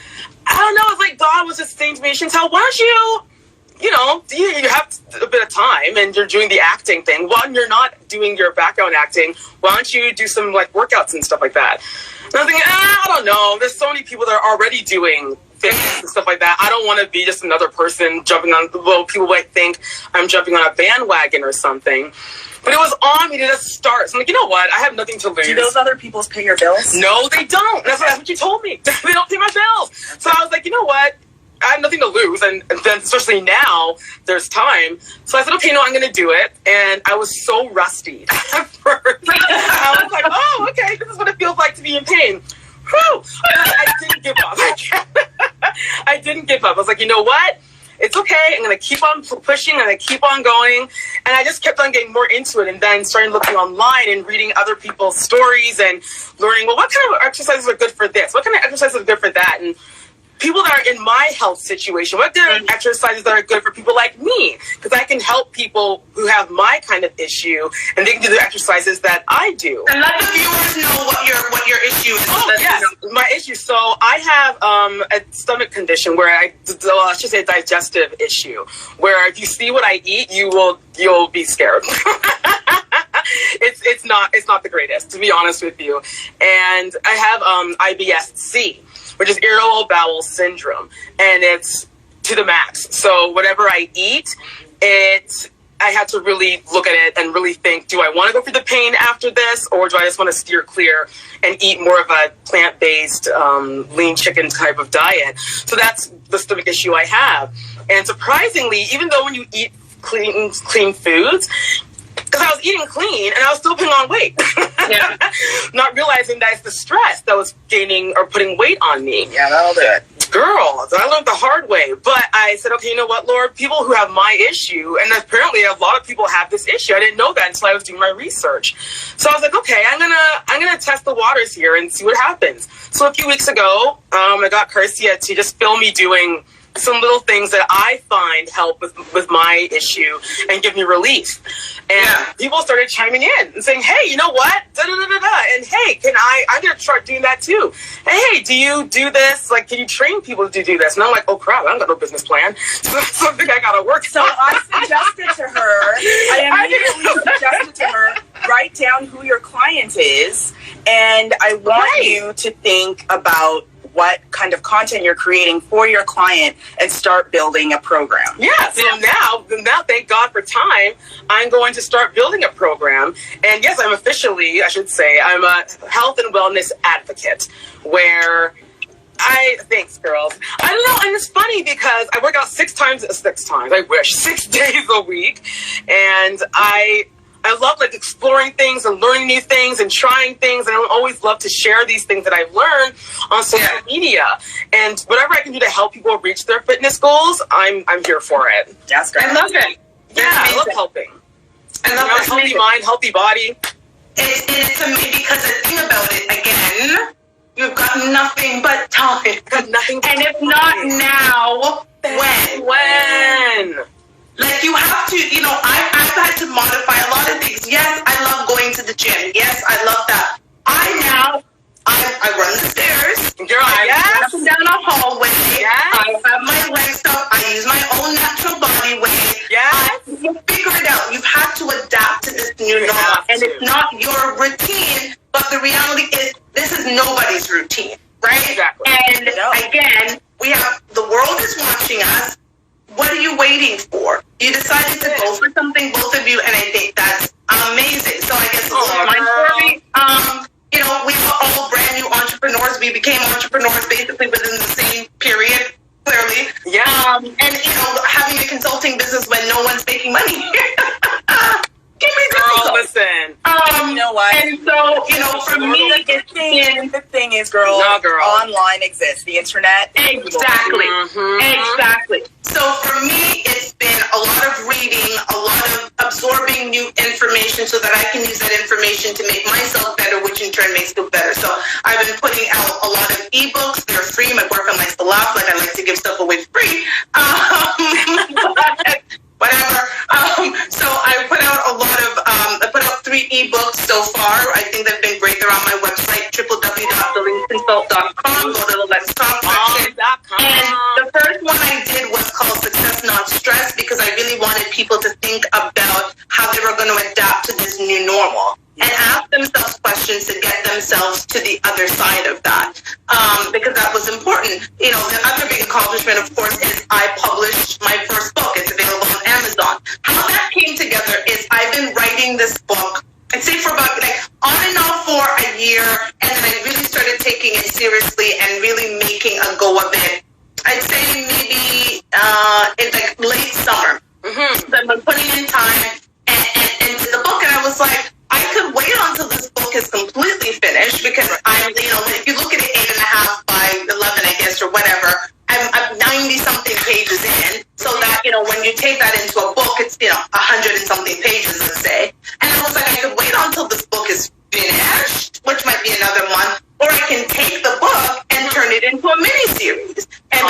I don't know, it's like God was just saying to me, Chantel, why don't you have a bit of time and you're doing the acting thing. When you're not doing your background acting, why don't you do some like workouts and stuff like that? And I was thinking, I don't know. There's so many people that are already doing fitness and stuff like that. I don't want to be just another person jumping on, people might think I'm jumping on a bandwagon or something. But it was on me to just start. So I'm like, you know what? I have nothing to lose. Do those other people pay your bills? No, they don't. That's what you told me. They don't pay my bills. So I was like, you know what? I have nothing to lose. And then especially now, there's time. So I said, okay, no, I'm going to do it. And I was so rusty at first. I was like, oh, okay, this is what it feels like to be in pain. Whew. I didn't give up. I didn't give up. I was like, you know what? It's okay. I'm going to keep on pushing. I'm going to keep on going. And I just kept on getting more into it and then started looking online and reading other people's stories and learning, well, what kind of exercises are good for this? What kind of exercises are good for that? And people that are in my health situation? What are exercises that are good for people like me? Because I can help people who have my kind of issue, and they can do the exercises that I do. And let the viewers know what your issue is. Oh, yes. My issue. So I have a stomach condition where I should say a digestive issue, where if you see what I eat, you'll be scared. It's not the greatest, to be honest with you. And I have IBS-C, which is irritable bowel syndrome, and it's to the max. So whatever I eat, I had to really look at it and really think, do I want to go through the pain after this, or do I just want to steer clear and eat more of a plant-based, lean chicken type of diet? So that's the stomach issue I have. And surprisingly, even though when you eat clean foods, because I was eating clean and I was still putting on weight. Yeah. Not realizing that it's the stress that was gaining or putting weight on me. Yeah, that'll do it. Girl, so I learned the hard way. But I said, okay, you know what, Lord? People who have my issue, and apparently a lot of people have this issue. I didn't know that until I was doing my research. So I was like, okay, I'm gonna test the waters here and see what happens. So a few weeks ago, I got Karcia to just film me doing some little things that I find help with my issue and give me relief. And people started chiming in and saying, hey, you know what? Da-da-da-da-da. And hey, I'm going to start doing that too. And hey, do you do this? Like, can you train people to do this? And I'm like, oh crap, I don't got no business plan. So that's something I got to work on. So I suggested to her, I immediately suggested to her, write down who your client is. And I want you to think about what kind of content you're creating for your client and start building a program. Yeah, so now, thank God for time, I'm going to start building a program. And yes, I'm officially, I should say, I'm a health and wellness advocate, where thanks, girls. I don't know, and it's funny because I work out 6 days a week, and I love like exploring things and learning new things and trying things, and I always love to share these things that I've learned on social media. And whatever I can do to help people reach their fitness goals, I'm here for it. That's great. I love it. Yeah, I love helping. I love it. Healthy mind, healthy body. It's amazing because the thing about it, again, you've got nothing but time. And if not now, when? Like, you have to, I've had to modify a lot of things. Yes, I love going to the gym. Yes, I love that. I run the stairs. Girl, I run up and down a hallway. Yes. I have my legs up. I use my own natural body weight. Yes. You figure it out. You've had to adapt to this new normal. And it's not your routine, but the reality is this is nobody's routine, right? Exactly. And again, the world is watching us. What are you waiting for? You decided to go for something, both of you, and I think that's amazing. So I guess my story, we were all brand new entrepreneurs. We became entrepreneurs basically within the same period, clearly. Yeah. And having a consulting business when no one's making money. Girl, listen. You know what? And so, for me, the thing is, girl, online exists. The internet. Exactly. Exactly. So for me, it's been a lot of reading, a lot of absorbing new information so that I can use that information to make myself better, which in turn makes you better. So I've been putting out a lot of ebooks. They're free. My boyfriend likes to laugh, like I like to give stuff away free. Whatever. So I put out I put out 3 ebooks so far. I think they've been great. They're on my website, www.thelinkconsult.com. Go to the Let's Talk section. And the first one I did was called Success Not Stress, because I really wanted people to think about how they were going to adapt to this new normal and ask themselves questions to get themselves to the other side of that. Because that was important. The other big accomplishment, of course, is I published my first book. It's available on Amazon. How that came together is I've been writing this book, I'd say for about on and off for a year, and then I really started taking it seriously and really making a go of it. I'd say maybe in late summer. So I've been putting in time into the book, and I was like, I could wait until this book is completely finished, because if you look at it 8.5 by 11, I guess, or whatever, I'm 90-something pages in, so that, when you take that into a book, it's, 100 and something pages, let's say. And I was like, I could wait until this book is finished, which might be another month, or I can take the book and turn it into a mini-series. And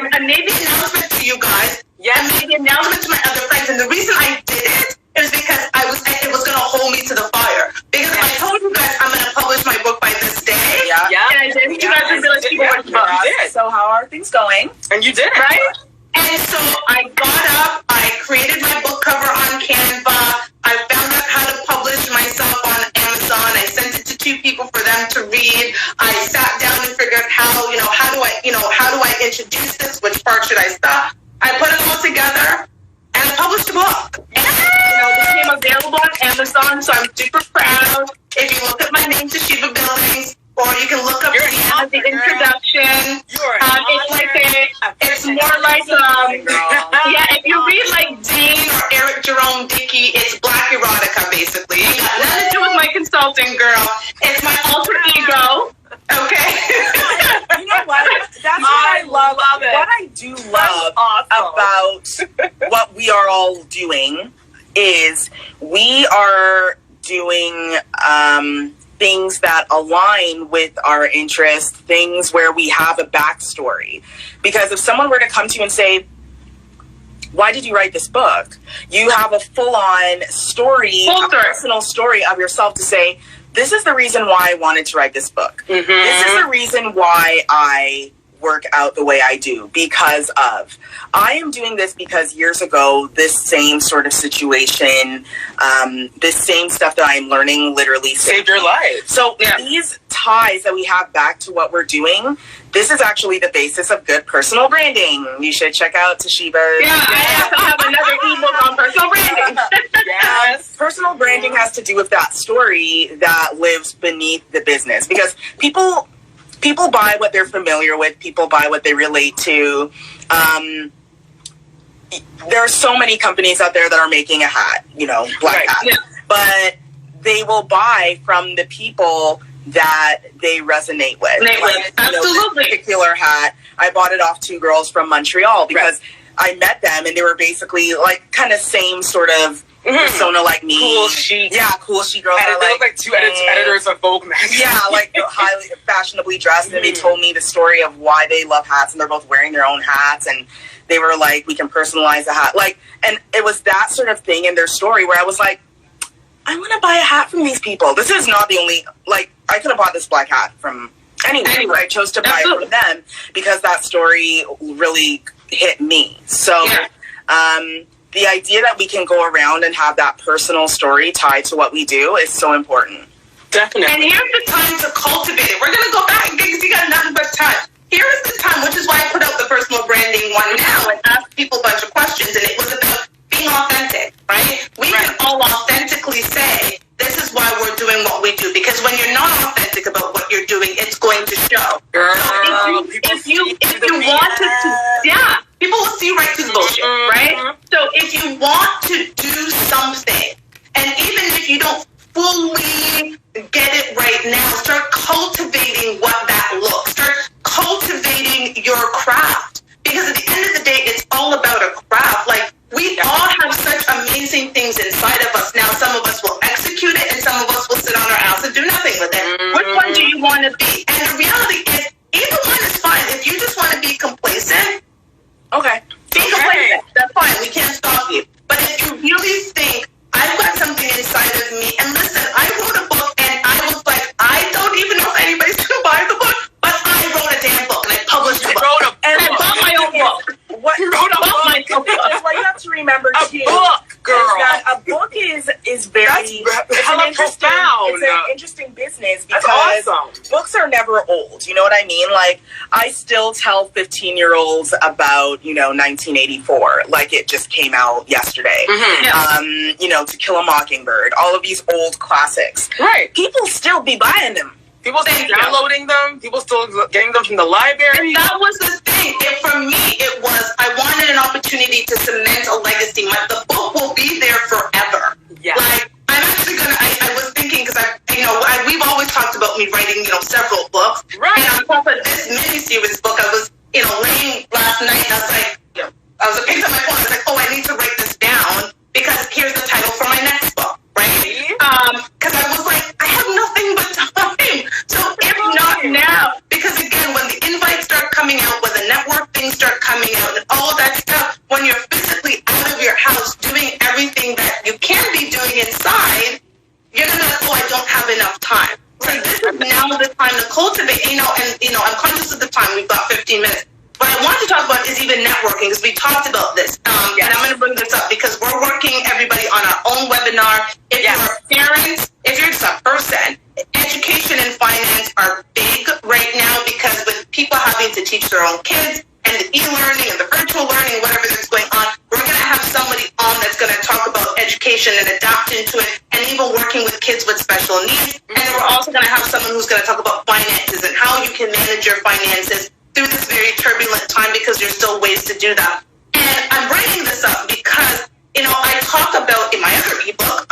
I made the announcement to you guys. Yes. I made the announcement to my other friends, and the reason I did it is because it was going to hold me to the fire. Because I told you guys I'm going to publish my book by this day. Yeah. And I didn't. You guys didn't realize people were did. So how are things going? And you did it. Right? And so I got up, I created my book cover on Canva, I found out how to publish myself on Amazon, I sent it to 2 people for them to read, I sat down and figured out how do I introduce this, which part should I stop? I put it all together, and I published a book. And it became available on Amazon, so I'm super proud. If you look at my name, Toshiba Billings, or you can look up the introduction. It's more like, if you read like Dean or Eric Jerome Dickey, it's black erotica, basically. It got nothing to do with my consulting, girl. It's my alter ego. Okay. You know what? That's what I love. What I do love about what we are all doing is we are doing things that align with our interests, things where we have a backstory. Because if someone were to come to you and say, why did you write this book? You have a full-on story, a personal story of yourself to say, this is the reason why I wanted to write this book. Mm-hmm. This is the reason why I work out the way I do, because of. I am doing this because years ago, this same sort of situation, this same stuff that I'm learning literally saved your life. So these ties that we have back to what we're doing, this is actually the basis of good personal branding. You should check out Toshiba. I have another ebook on personal branding. Yes. Personal branding has to do with that story that lives beneath the business, because people buy what they're familiar with. People buy what they relate to. There are so many companies out there that are making a hat, black hat. Yeah. But they will buy from the people that they resonate with. Absolutely. This particular hat, I bought it off 2 girls from Montreal because I met them and they were basically like kind of same sort of persona like me. Cool chic. Yeah, cool chic girls. And they look like 2 editors of Vogue magazine. Yeah, like highly fashionably dressed. And they told me the story of why they love hats, and they're both wearing their own hats. And they were like, we can personalize a hat. And it was that sort of thing in their story where I was like, I want to buy a hat from these people. This is not the only, I could have bought this black hat from anyone, but I chose to buy it from them because that story really hit me. So, the idea that we can go around and have that personal story tied to what we do is so important. Definitely. And here's the time to cultivate it. We're going to go back because you got nothing but time. Here's the time, which is why I put out the personal branding one now and asked people a bunch of questions, and it was about being authentic, right? We can all authentically say, this is why we're doing what we do, because when you're not authentic about what you're doing, it's going to show. Girl, so if you want to, people will see right through the bullshit, right? So if you want to do something, and even if you don't fully get it right now, start cultivating what that looks. Start cultivating your craft. Because at the end of the day, it's all about a craft. We all have such amazing things inside of us. Now, some of us will execute it, and some of us will sit on our ass and do nothing with it. Which one do you want to be? And the reality is, either one is fine. If you just want to be complacent, be complacent. That's fine. We can't stop you. But if you really think, I've got something inside of me, and listen, I wrote a book, and I was like, I don't even know if anybody's going to buy the book, but I wrote a damn book, and I published a book. And I bought my own book. What you wrote a book? What you have to remember too, a book is very it's an interesting business because books are never old. You know what I mean? I still tell 15-year-olds about 1984, like it just came out yesterday. To Kill a Mockingbird, all of these old classics. Right. People still be buying them. People still downloading them. People still getting them from the library. And that was the thing. For me, it was, I wanted an opportunity to cement a legacy. The book will be there forever. Yeah. I'm actually going to, I was thinking, because we've always talked about me writing, several books. Right. And on top of this miniseries book, I was, laying last night, and I was picked up my phone, I was like, I need to write this down, because here's the title for my next book, right? Because I was like, I have nothing but time. So if not now, because again, when the invites start coming out, when the network things start coming coming out and all that stuff, when you're physically out of your house doing everything that you can be doing inside, you're going to be like, oh, I don't have enough time. So this is now the time to cultivate, and I'm conscious of the time. We've got 15 minutes. What I want to talk about is even networking, because we talked about this. And I'm going to bring this up because we're working, everybody, on our own webinar. If you're a parent, if you're just a person, education and finance are big right now, because with people having to teach their own kids and the e-learning and the virtual learning, whatever that's going on, we're going to have somebody on that's going to talk about education and adapt into it, and even working with kids with special needs. And then we're also going to have someone who's going to talk about finances and how you can manage your finances through this very turbulent time, because there's still ways to do that. And I'm bringing this up because, I talk about in my other ebook,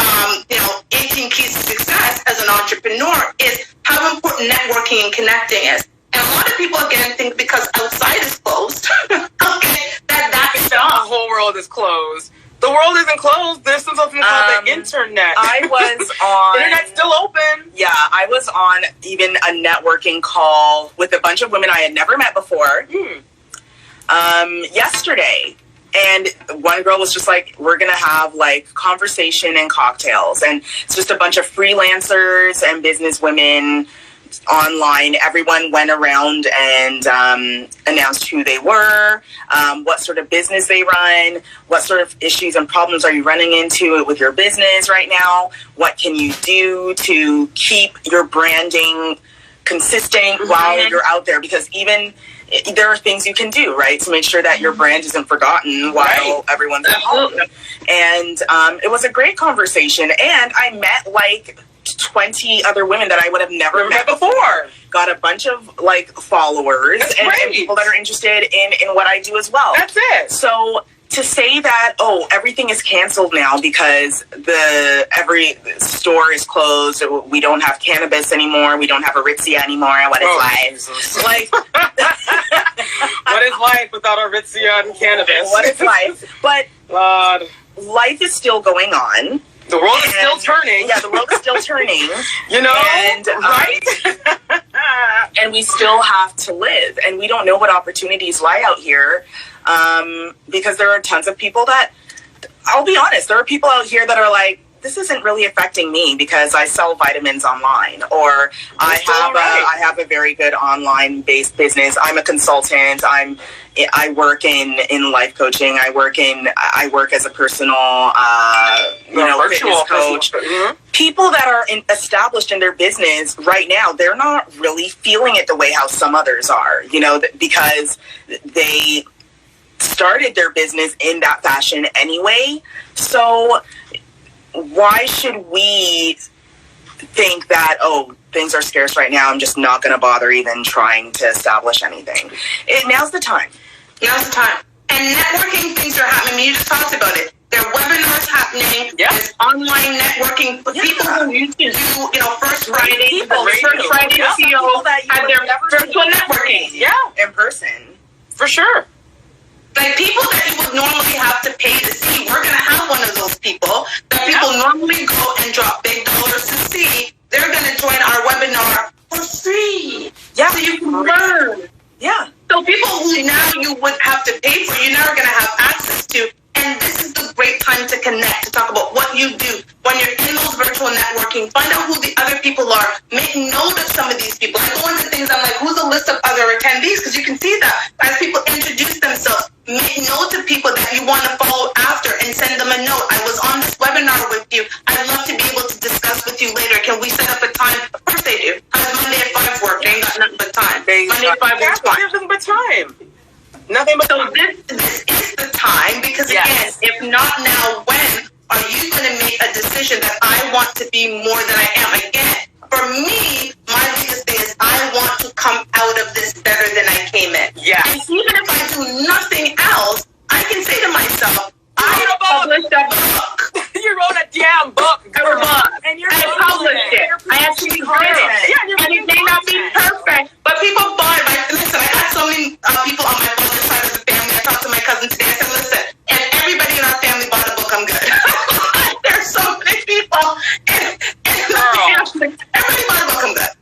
18 Keys to Success as an entrepreneur, is how important networking and connecting is. And a lot of people, again, think because outside is closed, that's the whole world is closed. The world isn't closed. There's something called the internet. I was on... Internet's still open. Yeah, I was on even a networking call with a bunch of women I had never met before yesterday. And one girl was just like, we're going to have like conversation and cocktails. And it's just a bunch of freelancers and business women online. Everyone went around and announced who they were, what sort of business they run, what sort of issues and problems are you running into with your business right now, what can you do to keep your branding consistent while you're out there, because even there are things you can do, right, to make sure that your brand isn't forgotten while everyone's at home. And it was a great conversation, and I met like 20 other women that I would have never met before. Got a bunch of like followers and people that are interested in what I do as well. That's it. So to say that, everything is canceled now because every store is closed, we don't have cannabis anymore, we don't have Aritzia anymore, what is life? Jesus. Like, what is life without Aritzia and cannabis? What is life? But God. Life is still going on. The world is still turning. Yeah, the world is still turning. And, right? And we still have to live. And we don't know what opportunities lie out here. Because there are tons of people that, I'll be honest, there are people out here that are like, this isn't really affecting me because I sell vitamins online, or I have a very good online based business. I'm a consultant. I work in life coaching. I work as a personal, fitness coach. People that are established in their business right now, they're not really feeling it the way how some others are, because they started their business in that fashion anyway. So why should we think that, things are scarce right now, I'm just not going to bother even trying to establish anything? Now's the time. Now's the time. And networking things are happening. You just talked about it. There are webinars happening. Yeah. There's online networking. People who used to do, First Friday, CEO had their virtual networking. Yeah, in person. For sure. Like people that you would normally have to pay to see, we're going to have one of those people that people normally go and drop big dollars to see. They're going to join our webinar for free. Yeah. So you can learn. Yeah. So people who now you would have to pay for, you're never going to have access to. And this is the great time to connect, to talk about what you do. When you're in those virtual networking, find out who the other people are. Make note of some of these people. I go into things, I'm like, who's the list of other attendees? Because you can see that as people introduce themselves. Make note of people that you want to follow after and send them a note. I was on this webinar with you. I'd love to be able to discuss with you later. Can we set up a time? Of course they do. How's Monday at 5 work? They ain't got nothing but time. Monday at 5 works fine. Nothing but time. Nothing but time. So this is the time, because again, if not now, when are you going to make a decision that I want to be more than I am? Again, for me, my biggest thing is I want to come out of this better than I came in. Yeah. And even if I do nothing else, I can say to myself, I published a book. You wrote a damn book, girl. And I published it. I actually read it. Yeah, and it may not be perfect, but people buy it. Listen, I had so many people on my father's side of the family. I talked to my cousin today. I said, listen, if everybody in our family bought a book, I'm good. There's so many people. And everybody bought a book, I'm good.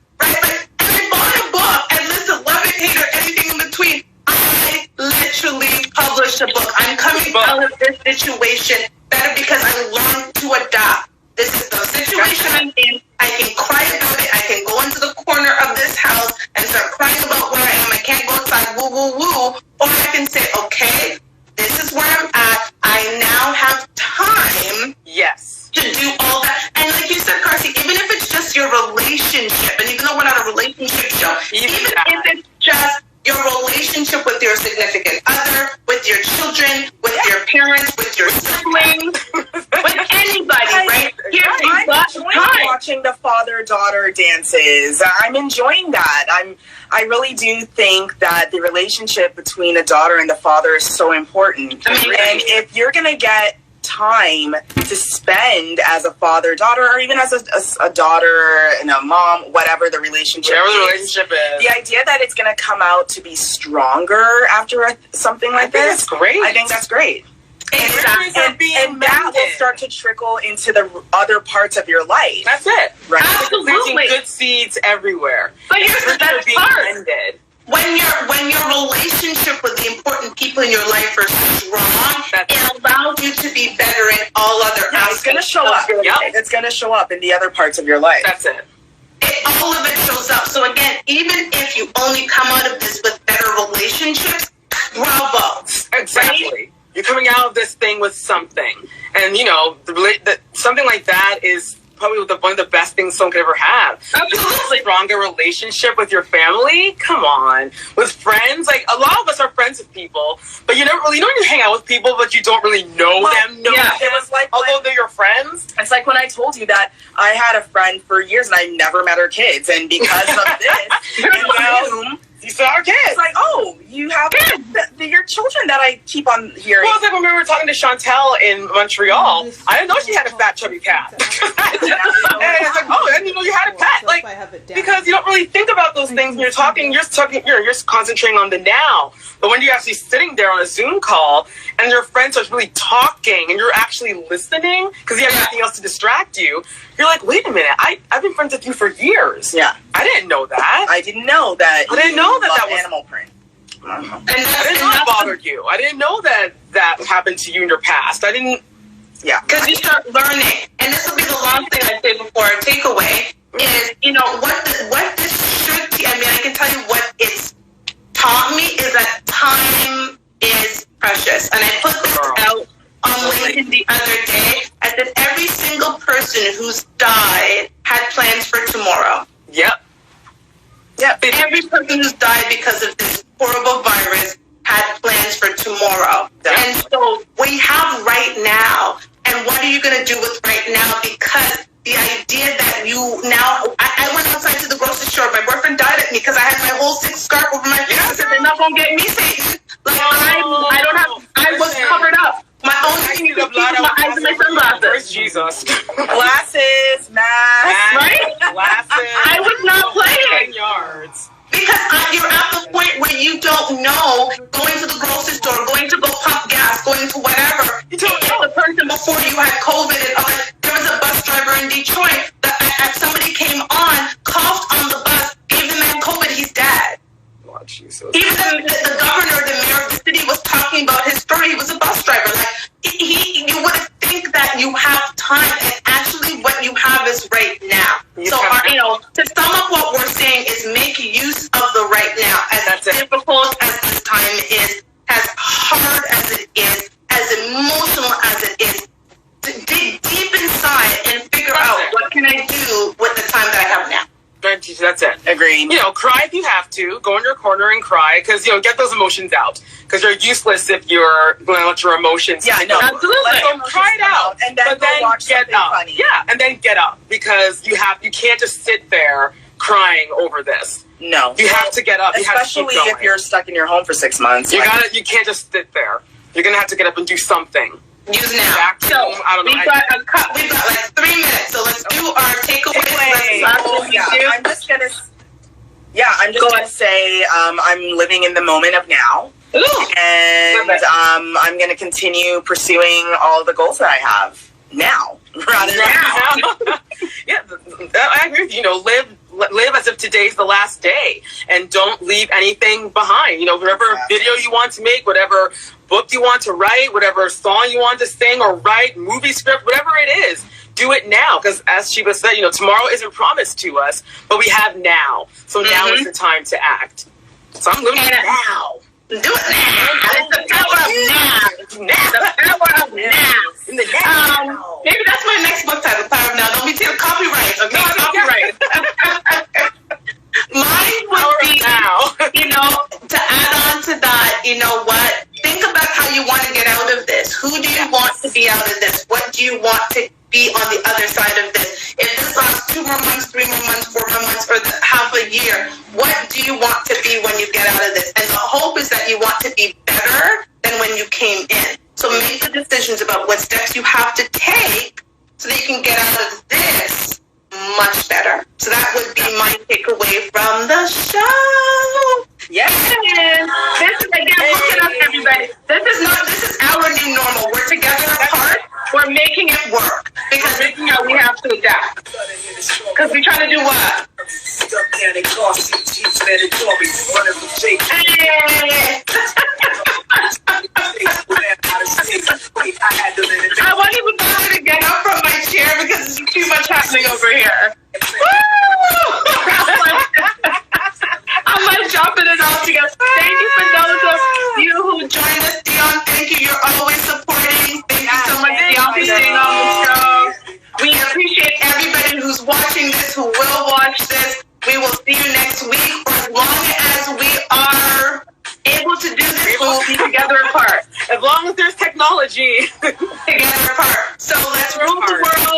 publish a book. I'm coming out of this situation better because I learned to adapt. This is the situation I'm in. I can cry about it. I can go into the corner of this house and start crying about where I am. I can't go outside, woo, woo, woo. Or I can say, okay, this is where I'm at. I now have time. Yes. To do all that. And like you said, Carsey, even if it's just your relationship, and even though we're not a relationship show, even if it's just your relationship with your significant other, with your children, with your parents, with your siblings, with anybody, right? I'm enjoying watching the father-daughter dances. I'm enjoying that. I really do think that the relationship between a daughter and the father is so important. And if you're going to get time to spend as a father-daughter, or even as a daughter and a mom, whatever the relationship is, the idea that it's going to come out to be stronger after something like this, I think that's great. And that will start to trickle into the other parts of your life. That's it. Right. Absolutely. Good seeds everywhere. But here's the best part. Ended. When your relationship with the important people in your life are strong, it allows you to be better in all other aspects. It's going to show up. It's going to show up in the other parts of your life. That's it. All of it shows up. So again, even if you only come out of this with better relationships, bravo. Exactly. Right? You're coming out of this thing with something. And, something like that is probably one of the best things someone could ever have. Absolutely. A stronger relationship with your family. Come on. With friends. Like, a lot of us are friends with people, but you never really know when you hang out with people, but you don't really know them. It was like although they're your friends. It's like when I told you that I had a friend for years and I never met her kids, and because of this, you saw our kids. It's like, oh, you have your children that I keep on hearing. Well, it's like when we were talking to Chantel in Montreal. I didn't know she had a fat, chubby cat. And it's like, oh, I didn't know you had a pet. Like, because you don't really think about those things when you're talking. You're concentrating on the now. But when you're actually sitting there on a Zoom call and your friends are really talking and you're actually listening because you have nothing else to distract you, you're like, wait a minute, I've been friends with you for years. Yeah. I didn't know that. I didn't know that. I didn't know that was animal print. And I didn't know that bothered you. I didn't know that happened to you in your past. I didn't. Yeah. Because you start learning. And this will be the last thing I say before our takeaway is, what this should be. I mean, I can tell you what it's taught me is that time is precious. And I put this out on LinkedIn the other day. I said every single person who's died had plans for tomorrow. Yep. Every person who's died because of this horrible virus had plans for tomorrow. And so we have right now. And what are you going to do with right now? Because the idea that I went outside to the grocery store. My boyfriend died at me because I had my whole thick scarf over my face. I said, they're not going to get me safe. Like, I was covered up. My own my eyes and my sunglasses. Where's Jesus? Glasses, mask. Right? Glasses. I was not playing. Yards. Because you're at the point where you don't know, going to the grocery store, going to go pump gas, going to whatever. You don't know the person before you had COVID. And there was a bus driver in Detroit that somebody came on, coughed on the bus, gave the man COVID, he's dead. Oh, Jesus. Even the governor, the mayor of the city was talking about his story. He was a bus driver. Like, you would think that you have time, and actually what you have is right now. So, to sum up what we're saying is make use of the right now. As difficult as this time is, as hard as it is, as emotional as it is, dig deep inside and figure out what can I do with the time that I have now. That's it. Agreed. Cry if you have to. Go in your corner and cry because, get those emotions out. Because you're useless if you're going to let your emotions. Yeah, no. Absolutely. So cry it out. And then watch get up. Funny. Yeah, and then get up because you can't just sit there crying over this. No. You have to get up. Especially if you're stuck in your home for 6 months. You can't just sit there. You're going to have to get up and do something. Use now. So I don't know. We've got like 3 minutes, so let's do our takeaways. I'm just gonna say I'm living in the moment of now. Ooh. And I'm gonna continue pursuing all the goals that I have now. rather than now. Yeah, I agree with you. Live as if today's the last day, and don't leave anything behind. Whatever video you want to make, whatever book you want to write, whatever song you want to sing or write, movie script, whatever it is, do it now. Because as Sheba said, tomorrow isn't promised to us, but we have now. So now is the time to act. So I'm living it now. Do it now. It's the power of now. The power of now. Maybe that's my next book title, Power of Now. Don't be taking copyright. Okay, copyright. Mine would be, to add on to that, what? Think about how you want to get out of this. Who do you want to be out of this? What do you want to be on the other side of this? If this lasts 2 more months, 3 more months, 4 more months, or half a year, what do you want to be when you get out of this? And the hope is that you want to be better than when you came in. So make the decisions about what steps you have to take so that you can get out of this much better. So that would be my takeaway from the show. Yes. This is, again, look it up, everybody. This is our new normal. We're together apart. We're making it work. Because we have to adapt. Because we try to do what? I won't even bother to get up from my chair because there's too much happening over here. I'm like dropping it all together. Thank you for those of you who joined us, Dion. Thank you. You're always supporting. Thank you so much, Dion, for staying on the show. We appreciate everybody who's watching this, who will watch this. We will see you next week. For as long as we are able to do this, we'll be together apart. As long as there's technology. Together apart. So let's rule the world.